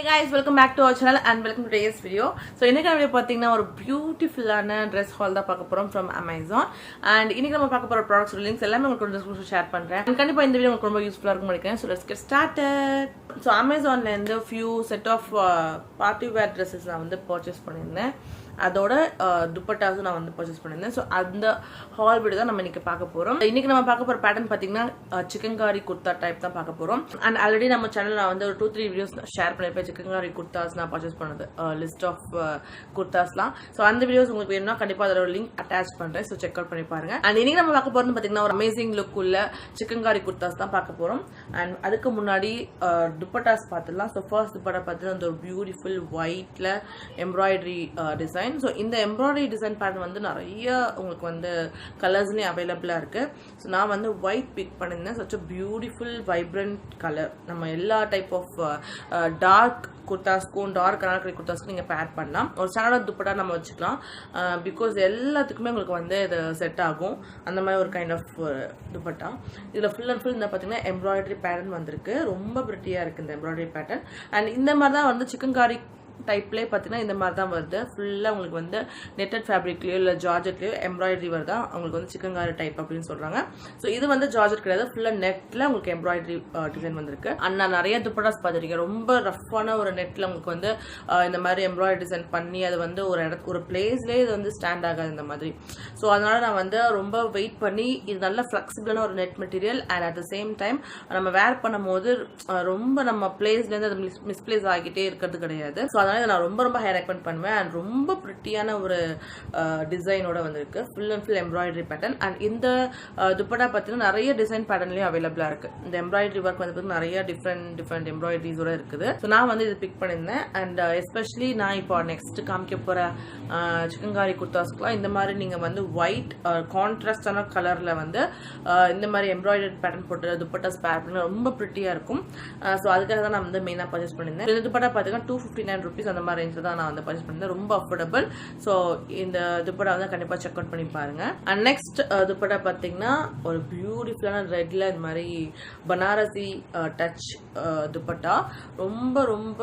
Hey guys, welcome back to our channel and welcome to today's video. So இன்னைக்கு நம்ம பாத்தீங்கன்னா ஒரு பியூட்டிஃபுல்லான Dress haul தான் பார்க்க போறோம் from Amazon and இன்னைக்கு நம்ம பார்க்க போற products links எல்லாமே உங்களுக்கு description share பண்றேன். And கண்டிப்பா இந்த வீடியோ உங்களுக்கு ரொம்ப யூஸ்ஃபுல்லா இருக்கும்னு நினைக்கிறேன். So let's get started. So Amazonல இருந்து few set of party wear dresses நான் வந்து purchase பண்ணிருந்தேன். அதோட துப்பட்டாஸும் நான் வந்து பர்ச்சேஸ் பண்ணிருந்தேன். ஸோ அந்த ஹால் வீடியோ தான் நம்ம இன்னைக்கு பார்க்க போறோம். இன்னைக்கு நம்ம பார்க்க போற பேட்டர்ன் பார்த்தீங்கன்னா சிக்கன்காரி குர்தா டைப் தான் பார்க்க போறோம். அண்ட் ஆல்ரெடி நம்ம சேனல் நான் வந்து ஒரு 2-3 வீடியோஸ் ஷேர் பண்ணிருப்பேன் சிக்கன்காரி குர்தாஸ் நான் பர்ச்சேஸ் பண்ணது லிஸ்ட் ஆஃப் குர்தாஸ்லாம். ஸோ அந்த வீடியோஸ் உங்களுக்கு வேணும்னா கண்டிப்பா அதோட லிங்க் அட்டாச் பண்றேன். ஸோ செக் அவுட் பண்ணி பாருங்க. அண்ட் இன்னைக்கு நம்ம பார்க்க போறது பார்த்தீங்கன்னா ஒரு அமேசிங் லுக் உள்ள சிக்கன்காரி குர்தாஸ் தான் பார்க்க போறோம். அண்ட் அதுக்கு முன்னாடி துப்பட்டாஸ் பார்த்துடலாம். ஸோ ஃபர்ஸ்ட் துப்பட்டா பார்த்தீங்கன்னா அந்த ஒரு பியூட்டிஃபுல் ஒயிட்ல எம்ப்ராய்டரி டிசைன். ஸோ இந்த எம்ப்ராய்டரி டிசைன் பேட்டர்ன் வந்து நிறைய உங்களுக்கு வந்து கலர்ஸ்லேயும் அவைலபிளாக இருக்கு. ஸோ நான் வந்து ஒயிட் பிக் பண்ணியிருந்தேன். Such a beautiful vibrant colour. நம்ம எல்லா டைப் ஆஃப் டார்க் குர்தாஸ்க்கும் டார்க் அனார்கலி குர்தாஸ்க்கும் நீங்கள் பேர் பண்ணலாம். ஒரு ஸ்டாண்டர்ட் துப்பட்டா நம்ம வச்சுக்கலாம். பிகாஸ் எல்லாத்துக்குமே உங்களுக்கு வந்து இது செட் ஆகும். அந்த மாதிரி ஒரு கைண்ட் ஆஃப் துப்பட்டா. இதில் ஃபுல் அண்ட் ஃபுல் இந்த பார்த்தீங்கன்னா எம்ப்ராய்டரி பேட்டர்ன் வந்திருக்கு. ரொம்ப பிரிட்டியாக இருக்குது இந்த எம்ப்ராய்டரி பேட்டர்ன். அண்ட் இந்த மாதிரி தான் வந்து சிக்கன்காரி டைப்லேயே பார்த்தீங்கன்னா இந்த மாதிரி தான் வருது. ஃபுல்லாக உங்களுக்கு வந்து நெட்டட் ஃபேப்ரிக்லேயோ இல்லை ஜார்ஜெட்லேயோ எம்ப்ராய்டரி வருதா உங்களுக்கு வந்து சிக்கன்காரி டைப் அப்படின்னு சொல்கிறாங்க. ஸோ இது வந்து ஜார்ஜெட் கிடையாது, ஃபுல்லாக நெட்டில் உங்களுக்கு எம்ப்ராய்டரி டிசைன் வந்திருக்கு. அண்ட் நான் நிறைய துப்பட்டாஸ் பார்த்துருக்கேன். ரொம்ப ரஃப்பான ஒரு நெட்டில் உங்களுக்கு வந்து இந்த மாதிரி எம்ப்ராய்டரி டிசைன் பண்ணி அது வந்து ஒரு பிளேஸ்லேயே இது வந்து ஸ்டாண்ட் ஆகாது இந்த மாதிரி. ஸோ அதனால் நான் வந்து ரொம்ப வெயிட் பண்ணி இது நல்ல ஃப்ளெக்சிபிளான ஒரு net material and at the same time நம்ம வேர் பண்ணும் போது ரொம்ப நம்ம பிளேஸ்லேருந்து அது மிஸ்பிளேஸ் ஆகிட்டே இருக்கிறது கிடையாது. ஸோ அதனால நான் ரொம்ப ரொம்ப ஹை ரெக்கமெண்ட் பண்ணுவேன். அண்ட் ரொம்ப பிரிட்டியான ஒரு டிசைனோட வந்திருக்கு. Full and full embroidery pattern. And இந்த துப்பட்டா பார்த்தீங்கன்னா நிறைய டிசைன் பேட்டர்ன்லயும் அவைலபிளா இருக்கு. இந்த எம்ப்ராய்டரி ஒர்க் வந்து நிறைய டிஃப்ரெண்ட் எம்ப்ராய்டரிஸோட இருக்குது. ஸோ நான் வந்து இது பிக் பண்ணியிருந்தேன். அண்ட் எஸ்பெஷலி நான் இப்போ நெக்ஸ்ட் காமிக்க போற சிக்கன்காரி குர்தாஸ்க்குலாம் இந்த மாதிரி நீங்க வந்து ஒயிட் கான்ட்ராஸ்டான கலர்ல வந்து இந்த மாதிரி எம்ப்ராய்டரி பேட்டர்ன் போட்டு துப்பட்டாஸ் பேர் பண்ணி ரொம்ப பிரிட்டியா இருக்கும். ஸோ அதுக்காக தான் நான் வந்து மெயினா பர்ச்சேஸ் பண்ணியிருந்தேன். இந்த துப்பட்டா பார்த்தீங்கன்னா $259 அந்த மாதிரி ரேஞ்சில் தான் நான் வந்து பர்ச்சேஸ் பண்ணியிருந்தேன். ரொம்ப அஃபோர்டபுள். ஸோ இந்த துப்பட்டா வந்து கண்டிப்பாக செக் அவுட் பண்ணி பாருங்க. அண்ட் நெக்ஸ்ட் துப்பட்டா பார்த்தீங்கன்னா ஒரு பியூட்டிஃபுல்லான ரெட்ல இந்த மாதிரி பனாரசி டச் துப்பட்டா. ரொம்ப ரொம்ப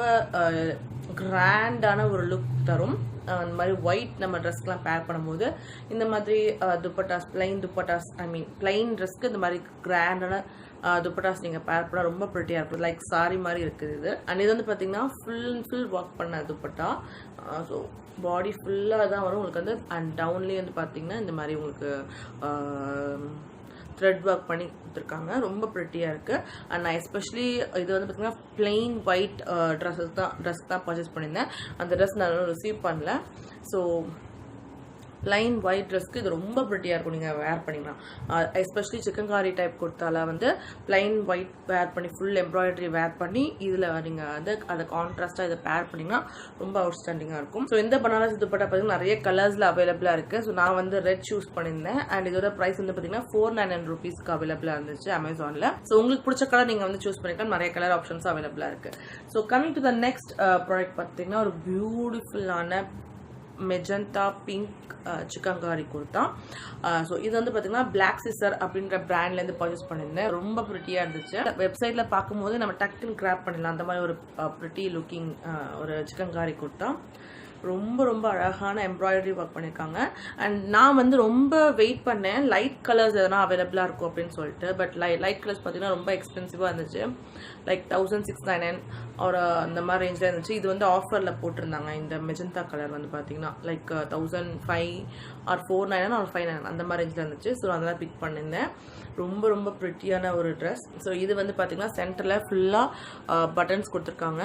கிராண்டான ஒரு லுக் தரும். அந்த மாதிரி ஒயிட் நம்ம ட்ரெஸ்க்கெலாம் பேர் பண்ணும்போது இந்த மாதிரி துப்பட்டாஸ் பிளைன் ட்ரெஸ்க்கு இந்த மாதிரி கிராண்டான துப்பட்டாஸ் நீங்கள் பேர் பண்ண ரொம்ப பிரிட்டியாக இருக்கும். லைக் சாரி மாதிரி இருக்குது இது. அண்ட் இது வந்து பார்த்தீங்கன்னா ஃபுல் அண்ட் ஃபுல் ஒர்க் பண்ண துப்பட்டா. ஸோ பாடி ஃபுல்லாக தான் வரும் உங்களுக்கு வந்து. அண்ட் டவுன்லேயே வந்து பார்த்தீங்கன்னா இந்த மாதிரி உங்களுக்கு த்ரெட் ஒர்க் பண்ணி கொடுத்துருக்காங்க. ரொம்ப ப்ரிட்டியாக இருக்குது. அண்ட் நான் எஸ்பெஷலி இது வந்து பார்த்தீங்கன்னா பிளெயின் ஒயிட் ட்ரெஸ் தான் பர்ச்சேஸ் பண்ணியிருந்தேன். அந்த ட்ரெஸ் நான் ரிசீவ் பண்ணல. ஸோ பிளைன் ஒயிட் ட்ரெஸ்க்கு இது ரொம்ப ப்ரிட்டியாக இருக்கும். நீங்கள் வேர் பண்ணிக்கலாம். எஸ்பெஷலி சிக்கன்காரி டைப் கொடுத்தால வந்து பிளைன் ஒயிட் வேர் பண்ணி ஃபுல் எம்ப்ராய்டரி வேர் பண்ணி இதில் நீங்கள் வந்து அதை கான்ட்ராஸ்டாக இதை பேர் பண்ணிங்கன்னா ரொம்ப அவுட்ஸ்டாண்டிங்காக இருக்கும். ஸோ இந்த பனாரஸ் துப்பட்டா பார்த்தீங்கன்னா நிறைய கலர்ஸில் அவைலபிளாக இருக்குது. ஸோ நான் வந்து ரெட் சூஸ் பண்ணியிருந்தேன். அண்ட் இதோட ப்ரைஸ் வந்து பார்த்தீங்கன்னா $499 அவைலபிளாக இருந்துச்சு அமேசானில். ஸோ உங்களுக்கு பிடிச்ச கலர் நீங்கள் வந்து சூஸ் பண்ணிக்கலாம். நிறைய கலர் ஆப்ஷன்ஸ் அவைலபிளாக இருக்குது. So coming to the next product பார்த்தீங்கன்னா ஒரு பியூட்டிஃபுல்லான magenta pink Chikankari kurta. So இது வந்து பார்த்தீங்கன்னா பிளாக் சிஸ்டர் அப்படின்ற பிராண்ட்லேருந்து பர்ச்சேஸ் பண்ணியிருந்தேன். ரொம்ப ப்ரிட்டியாக இருந்துச்சு. வெப்சைட்டில் பார்க்கும்போது நம்ம டக்குன்னு கிராப் பண்ணிடலாம். அந்த மாதிரி ஒரு ப்ரிட்டி லுக்கிங் ஒரு சிக்கன்காரி குர்தா. ரொம்ப ரொம்ப அழகான எம்ப்ராய்டரி ஒர்க் பண்ணியிருக்காங்க. அண்ட் நான் வந்து ரொம்ப வெயிட் பண்ணேன் லைட் கலர்ஸ் எதனா அவைலபிளாக இருக்கும் அப்படின்னு சொல்லிட்டு. பட் லைட் கலர்ஸ் பார்த்தீங்கன்னா ரொம்ப எக்ஸ்பென்சிவாக இருந்துச்சு. லைக் 1699 ஒரு அந்த மாதிரி ரேஞ்சில் இருந்துச்சு. இது வந்து ஆஃபரில் போட்டிருந்தாங்க. இந்த மெஜந்தா கலர் வந்து பார்த்தீங்கன்னா லைக் 1005 ஆர் 499 ஆர் 59 அந்த மாதிரி ரேஞ்சில் இருந்துச்சு. ஸோ அதெல்லாம் பிக் பண்ணியிருந்தேன். ரொம்ப ரொம்ப ப்ரிட்டியான ஒரு ட்ரெஸ். ஸோ இது வந்து பார்த்தீங்கன்னா சென்டரில் ஃபுல்லாக பட்டன்ஸ் கொடுத்துருக்காங்க.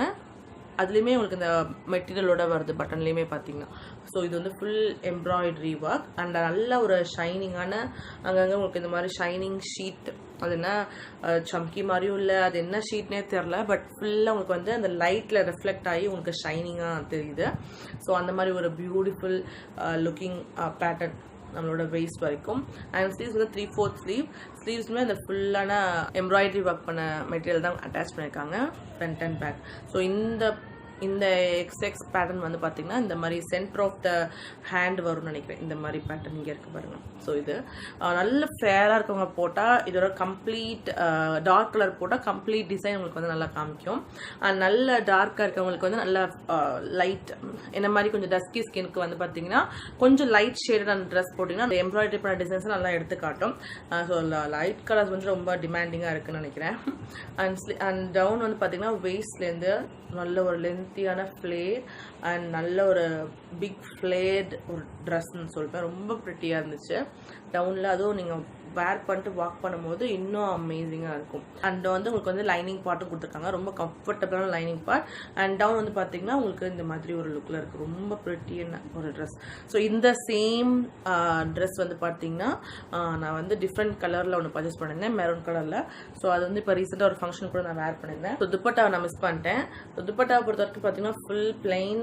அதுலேயுமே உங்களுக்கு இந்த மெட்டீரியலோட வருது பட்டன்லேயுமே பார்த்தீங்கன்னா. ஸோ இது வந்து ஃபுல் எம்ப்ராய்டரி ஒர்க் அண்ட் நல்ல ஒரு ஷைனிங்கான அங்கங்கே உங்களுக்கு இந்த மாதிரி ஷைனிங் ஷீட். அது என்ன சம்கி மாதிரியும் இல்லை, அது என்ன ஷீட்னே தெரில. பட் ஃபுல்லாக உங்களுக்கு வந்து அந்த லைட்டில் ரெஃப்ளெக்ட் ஆகி உங்களுக்கு ஷைனிங்காக தெரியுது. ஸோ அந்த மாதிரி ஒரு பியூட்டிஃபுல் லுக்கிங் பேட்டர்ன் நம்மளோட வெயிஸ்ட் வரைக்கும். அண்ட் ஸ்லீவ்ஸ் வந்து 3/4 ஸ்லீவ்ஸ்மே அந்த ஃபுல்லான எம்ப்ராய்டரி ஒர்க் பண்ண மெட்டீரியல் தான் அட்டாச் பண்ணியிருக்காங்க ஃப்ரண்ட் அண்ட் பேக். ஸோ இந்த இந்த எக்ஸ்எக்ஸ் பேட்டர்ன் வந்து பார்த்தீங்கன்னா இந்த மாதிரி சென்டர் ஆஃப் த ஹேண்ட் வரும்னு நினைக்கிறேன். இந்த மாதிரி பேட்டர்ன் இங்கே இருக்குது பாருங்க. ஸோ இது நல்ல ஃபேராக இருக்கவங்க போட்டால் இதோட கம்ப்ளீட் டார்க் கலர் போட்டால் கம்ப்ளீட் டிசைன் உங்களுக்கு வந்து நல்லா காமிக்கும். நல்ல டார்க்காக இருக்கவங்களுக்கு வந்து நல்ல லைட் இந்த மாதிரி கொஞ்சம் டஸ்கி ஸ்கின்க்கு வந்து பார்த்தீங்கன்னா கொஞ்சம் லைட் ஷேடான ட்ரெஸ் போட்டிங்கன்னா அந்த எம்ப்ராய்டரி பண்ண டிசைன்ஸ் நல்லா எடுத்து காட்டும். ஸோ லைட் கலர்ஸ் வந்து ரொம்ப டிமாண்டிங்காக இருக்குன்னு நினைக்கிறேன். அண்ட் டவுன் வந்து பார்த்தீங்கன்னா வெயிஸ்ட்லேருந்து நல்ல ஒரு லென்த்தியான ஃப்ளேர் அண்ட் நல்ல ஒரு பிக் ஃப்ளேர்ட் ஒரு ட்ரெஸ்ன்னு சொல்லிட்டு ரொம்ப ப்ரிட்டியாக இருந்துச்சு. டவுனில் அதுவும் நீங்கள் வேர் பண்ணிட்டு வாக் பண்ணும்போது இன்னும் அமேசிங்காக இருக்கும். அண்ட் வந்து உங்களுக்கு வந்து லைனிங் பார்ட்டும் கொடுத்துருக்காங்க, ரொம்ப கம்ஃபர்டபுளான லைனிங் பார்ட். அண்ட் டவுன் வந்து பார்த்தீங்கன்னா உங்களுக்கு இந்த மாதிரி ஒரு லுக்கில் இருக்குது, ரொம்ப ப்ரிட்டியான ஒரு ட்ரெஸ். ஸோ இந்த சேம் ட்ரெஸ் வந்து பார்த்தீங்கன்னா நான் வந்து டிஃப்ரெண்ட் கலரில் ஒன்று பர்ச்சேஸ் பண்ணியிருந்தேன், மெரூன் கலரில். ஸோ அது வந்து இப்போ ரீசெண்டாக ஒரு ஃபங்க்ஷன் கூட நான் வேர் பண்ணியிருந்தேன். ஸோ துப்பட்டாவை நான் மிஸ் பண்ணிட்டேன். ஸோ துப்பட்டாவை பொறுத்த வரைக்கும் பார்த்தீங்கன்னா ஃபுல் பிளைன்,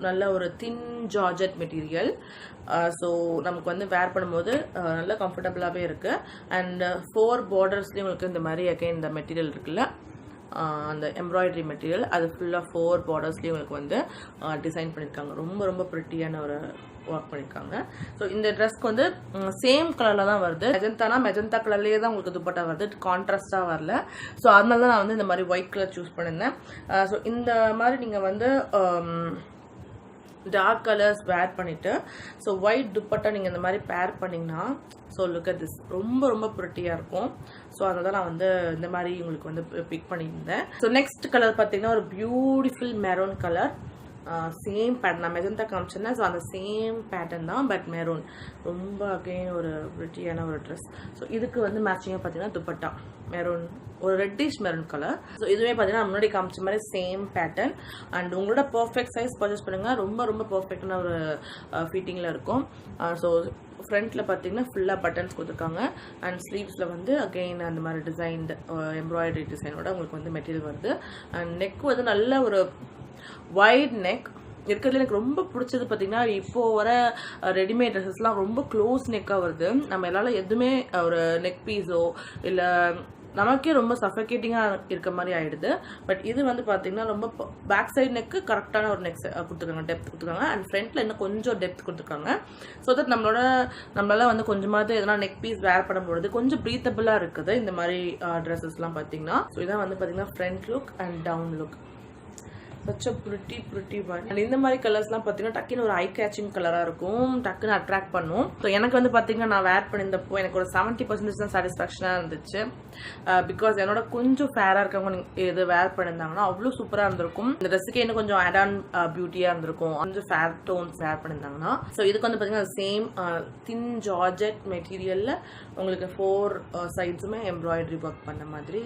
நல்ல ஒரு தின் ஜார்ஜெட் மெட்டீரியல். ஸோ நமக்கு வந்து வேர் பண்ணும்போது நல்லா கம்ஃபர்டபுளாகவே இருக்குது. அண்ட் 4 பார்டர்ஸ்லேயும் உங்களுக்கு இந்த மாதிரி அகைன் இந்த மெட்டீரியல் இருக்குல்ல, அந்த எம்ப்ராய்டரி மெட்டீரியல் அது ஃபுல்லாக 4 பார்டர்ஸ்லேயும் உங்களுக்கு வந்து டிசைன் பண்ணியிருக்காங்க. ரொம்ப ரொம்ப ப்ரிட்டியான ஒரு ஒர்க் பண்ணியிருக்காங்க. ஸோ இந்த ட்ரெஸ்க்கு வந்து சேம் கலரில் தான் வருது. மெஜந்தா கலர்லேயே தான் உங்களுக்கு துப்பட்டா வருது, கான்ட்ராஸ்டாக வரல. ஸோ அதனால தான் நான் வந்து இந்த மாதிரி ஒயிட் கலர் சூஸ் பண்ணியிருந்தேன். ஸோ இந்த மாதிரி நீங்கள் வந்து டார்க் கலர்ஸ் வேர் பண்ணிவிட்டு ஸோ ஒயிட் துப்பட்டா நீங்கள் இந்த மாதிரி பேர் பண்ணிங்கன்னா ஸோ லுக் அட் திஸ், ரொம்ப ரொம்ப ப்ரிட்டியாக இருக்கும். ஸோ அதனால தான் நான் வந்து இந்த மாதிரி உங்களுக்கு வந்து பிக் பண்ணியிருந்தேன். ஸோ நெக்ஸ்ட் கலர் பார்த்தீங்கன்னா ஒரு beautiful maroon colour. Same pattern நான் மெஜந்தா காமிச்சேன்னா, ஸோ அந்த சேம் பேட்டர்ன் தான், பட் மெரூன். ரொம்ப அகைன் ஒரு ப்ரிட்டியான ஒரு ட்ரெஸ். ஸோ இதுக்கு வந்து மேட்சிங்காக பார்த்தீங்கன்னா துப்பட்டா மெரூன், ஒரு ரெட்டிஷ் மெரூன் கலர். ஸோ இதுவே பார்த்தீங்கன்னா முன்னாடி காமிச்ச மாதிரி சேம் பேட்டர்ன். அண்ட் உங்களோட பர்ஃபெக்ட் சைஸ் பர்ச்சேஸ் பண்ணுங்கள், ரொம்ப ரொம்ப பர்ஃபெக்டான ஒரு ஃபிட்டிங்கில் இருக்கும். ஸோ ஃப்ரண்ட்டில் பார்த்தீங்கன்னா ஃபுல்லாக பட்டன்ஸ் கொடுத்துருக்காங்க. அண்ட் ஸ்லீவ்ஸில் வந்து அகெயின் அந்த மாதிரி டிசைன்டு எம்ப்ராய்டரி டிசைனோட உங்களுக்கு வந்து மெட்டீரியல் வருது. அண்ட் நெக் வந்து நல்ல ஒரு வைட் நெக். இருக்கிறதுல எனக்கு ரொம்ப பிடிச்சது பார்த்தீங்கன்னா இப்போ வர ரெடிமேட் ட்ரெஸ்ஸஸ்லாம் ரொம்ப க்ளோஸ் நெக்காக வருது. நம்ம எல்லாரும் எதுவுமே ஒரு நெக் பீஸோ இல்லை நமக்கே ரொம்ப சஃபகேட்டிங்காக இருக்க மாதிரி ஆகிடுது. பட் இது வந்து பார்த்தீங்கன்னா ரொம்ப பேக் சைடு நெக்கு கரெக்டான ஒரு நெக் கொடுத்துருக்காங்க, டெப்த் கொடுத்துருக்காங்க. அண்ட் ஃப்ரண்ட்டில் இன்னும் கொஞ்சம் டெப்த் கொடுத்துருக்காங்க. ஸோ தட் நம்மளால வந்து கொஞ்சமாவது எதனா நெக் பீஸ் வேர் பண்ணும்பொழுது கொஞ்சம் ப்ரீத்தபிளாக இருக்குது இந்த மாதிரி ட்ரெஸ்ஸஸ்லாம் பார்த்தீங்கன்னா. ஸோ இதான் வந்து பார்த்தீங்கன்னா front look and down look. such a pretty one. And இந்த மாதிரி கலர்ஸ்லாம் பார்த்தீங்கன்னா டக்குன்னு ஒரு ஐ கேச்சிங் கலராக இருக்கும், டக்குன்னு அட்ராக்ட் பண்ணும். ஸோ எனக்கு வந்து பார்த்தீங்கன்னா நான் வேர் பண்ணியிருந்தப்போ எனக்கு ஒரு 70% தான் சாட்டிஸ்ஃபேக்ஷனாக இருந்துச்சு. பிகாஸ் என்னோட கொஞ்சம் ஃபேராக இருக்கவங்க இது வேர் பண்ணியிருந்தாங்கன்னா அவ்வளோ சூப்பராக இருந்திருக்கும். இந்த ட்ரெஸ்ஸுக்கு இன்னும் கொஞ்சம் ஆட் ஆன் பியூட்டியாக இருந்திருக்கும், கொஞ்சம் ஃபேர் டோன்ஸ் வேர் பண்ணியிருந்தாங்கன்னா. ஸோ இதுக்கு வந்து பார்த்தீங்கன்னா சேம் தின் ஜார்ஜெட் மெட்டீரியலில் உங்களுக்கு 4 சைட்ஸுமே எம்ப்ராய்டரி ஒர்க் பண்ண மாதிரி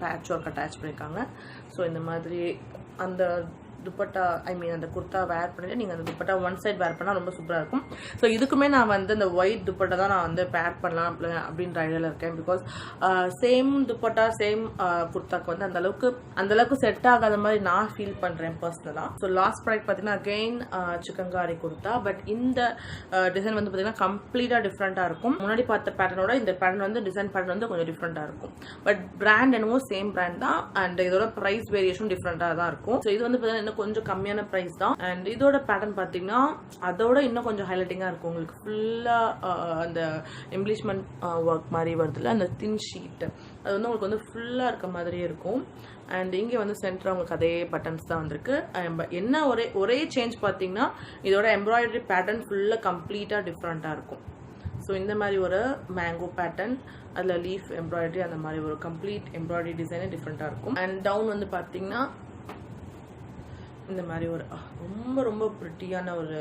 பேட்ச் ஒர்க் அட்டாச் பண்ணியிருக்காங்க. ஸோ இந்த மாதிரி அந்த துப்பட்டா அந்த குர்த்தா வேர் பண்ணிட்டு நீங்கள் அந்த துப்பட்டா ஒன் சைட் வேர் பண்ணால் ரொம்ப சூப்பராக இருக்கும். ஸோ இதுக்குமே நான் வந்து இந்த ஒயிட் துப்பட்டா தான் நான் வந்து பேர் பண்ணலாம் அப்படின்ற ஐடியாவில் இருக்கேன். பிகாஸ் சேம் துப்பட்டா சேம் குர்த்தாக்கு வந்து அந்தளவுக்கு செட் ஆகாத மாதிரி நான் ஃபீல் பண்ணுறேன் பர்சனலாக. ஸோ லாஸ்ட் ப்ராடக்ட் பார்த்தீங்கன்னா அகெயின் சிக்கன்காரி குர்த்தா. பட் இந்த டிசைன் வந்து பார்த்தீங்கன்னா கம்ப்ளீட்டாக டிஃப்ரெண்ட்டாக இருக்கும். முன்னாடி பார்த்த பேட்டர்னோட இந்த பேட்டர்ன் வந்து டிசைன் பேட்டர்ன் வந்து கொஞ்சம் டிஃப்ரெண்ட்டாக இருக்கும். பட் பிராண்ட் என்னவோ சேம் பிராண்ட் தான். அண்ட் இதோட ப்ரைஸ் வேரியேஷன் டிஃப்ரெண்ட்டாக தான் இருக்கும். ஸோ இது வந்து பார்த்தீங்கன்னா கொஞ்சம் கம்மியான பிரைஸ் தான். அண்ட் இதோட பேட்டர்ன் பார்த்தீங்கன்னா அதோட இன்னும் கொஞ்சம் ஹைலைட்டிங்காக இருக்கும். உங்களுக்கு ஃபுல்லாக அந்த எம்ப்ளிஷ்மெண்ட் ஒர்க் மாதிரி வருதுல்ல, அந்த தின் ஷீட் அது வந்து உங்களுக்கு வந்து ஃபுல்லாக இருக்க மாதிரியே இருக்கும். அண்ட் இங்கே வந்து சென்டராக உங்களுக்கு அதே பட்டன்ஸ் தான் வந்திருக்கு. என்ன ஒரே சேஞ்ச் பார்த்தீங்கன்னா இதோட எம்ப்ராய்டரி பேட்டர்ன் ஃபுல்லாக கம்ப்ளீட்டாக டிஃப்ரெண்ட்டாக இருக்கும். ஸோ இந்த மாதிரி ஒரு மேங்கோ பேட்டர்ன், அதில் லீஃப் எம்ப்ராய்டரி, அந்த மாதிரி ஒரு கம்ப்ளீட் எம்ப்ராய்டரி டிசைனே டிஃப்ரெண்ட்டாக இருக்கும். அண்ட் டவுன் வந்து பார்த்தீங்கன்னா இந்த மாதிரி ஒரு ரொம்ப ரொம்ப ப்ரிட்டியான ஒரு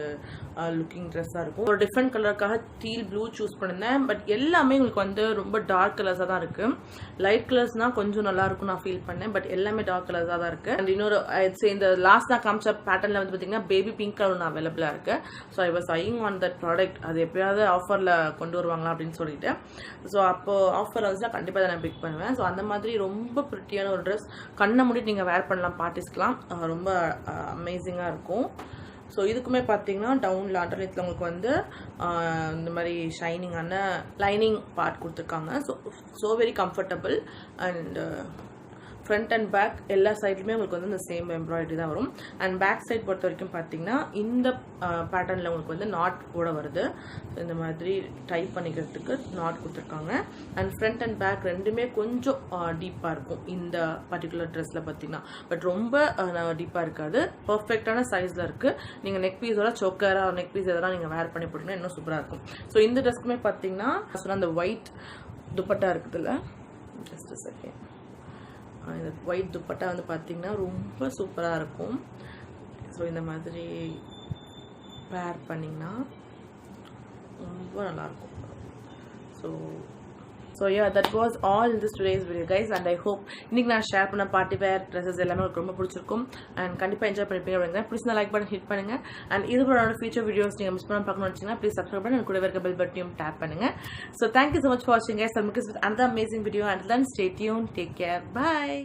லுக்கிங் ட்ரெஸ்ஸாக இருக்கும். ஒரு டிஃப்ரெண்ட் கலருக்காக டீல் ப்ளூ சூஸ் பண்ணியிருந்தேன். பட் எல்லாமே உங்களுக்கு வந்து ரொம்ப டார்க் கலர்ஸாக தான் இருக்குது. லைட் கலர்ஸ்னால் கொஞ்சம் நல்லாயிருக்கும் நான் ஃபீல் பண்ணேன். பட் எல்லாமே டார்க் கலர்ஸாக தான் இருக்குது. அண்ட் இன்னொரு இந்த லாஸ்ட் நான் காமிச்ச பேட்டர்னில் வந்து பார்த்தீங்கன்னா பேபி பிங்க் கலர் ஒன்று அவைலபிளாக இருக்குது. So I was eyeing on that product. அது எப்பயாவது ஆஃபரில் கொண்டு வருவாங்களா அப்படின்னு சொல்லிட்டு. ஸோ அப்போது ஆஃபர் வந்துச்சுன்னா கண்டிப்பாக அதை நான் பிக் பண்ணுவேன். ஸோ அந்த மாதிரி ரொம்ப ப்ரிட்டியான ஒரு ட்ரெஸ், கண்ணை மூடிட்டு நீங்கள் வேர் பண்ணலாம், பார்ட்டிஸ்க்கலாம், ரொம்ப அமேசிங்காக இருக்கும். ஸோ இதுக்குமே பார்த்தீங்கன்னா டவுனில் அண்டர்நீத்தில் உங்களுக்கு வந்து இந்த மாதிரி ஷைனிங்கான லைனிங் பார்ட் கொடுத்துருக்காங்க. So very comfortable. And front and back எல்லா சைட்லையுமே உங்களுக்கு வந்து இந்த சேம் எம்ப்ராய்டரி தான் வரும். அண்ட் பேக் சைட் பொறுத்த வரைக்கும் பார்த்தீங்கன்னா இந்த பேட்டர்னில் உங்களுக்கு வந்து நாட் கூட வருது. இந்த மாதிரி டைப் பண்ணிக்கிறதுக்கு நாட் கொடுத்துருக்காங்க. அண்ட் ஃப்ரண்ட் அண்ட் பேக் ரெண்டுமே கொஞ்சம் டீப்பாக இருக்கும் இந்த பர்டிகுலர் ட்ரெஸ்ஸில் பார்த்தீங்கன்னா. பட் ரொம்ப டீப்பாக இருக்காது, பர்ஃபெக்டான சைஸில் இருக்குது. நீங்கள் நெக் பீஸோட சோக்கராக நெக் பீஸ் எதெல்லாம் நீங்கள் வேர் பண்ணி போட்டிங்கன்னா இன்னும் சூப்பராக இருக்கும். ஸோ இந்த ட்ரெஸ்க்குமே பார்த்தீங்கன்னா அந்த ஒயிட் துப்பட்டா இருக்குதுல்ல, ஜஸ்ட் செகண்ட், இந்த ஒயிட் துப்பட்டா வந்து பார்த்தீங்கன்னா ரொம்ப சூப்பராக இருக்கும். ஸோ இந்த மாதிரி வேர் பண்ணிங்கன்னா ரொம்ப நல்லாயிருக்கும். So yeah, that was all in this today's video guys, and I hope இன்னைக்கு நான் ஷேர் பண்ண பார்ட்டி வேர் ட்ரெஸ்ஸஸ் எல்லாமே உங்களுக்கு ரொம்ப பிடிச்சிருக்கும் அண்ட் கண்டிப்பாக என்ஜாய் பண்ணிப்பீங்க அப்படிங்க. பிடிச்சா லைக் பட்டன் ஹிட் பண்ணுங்க. அண்ட் இது போல ஃபியூச்சர் வீடியோஸ் நீங்கள் மிஸ் பண்ண பார்க்கணும்னு வச்சிங்கன்னா ப்ளீஸ் சப்ஸ்கிரைப் பண்ணி கூட இருக்க பெல் பட்டனையும் டேப் பண்ணுங்க. So thank you so much for watching guys. I'll meet you with another amazing video. Until then, stay tuned, take care, bye.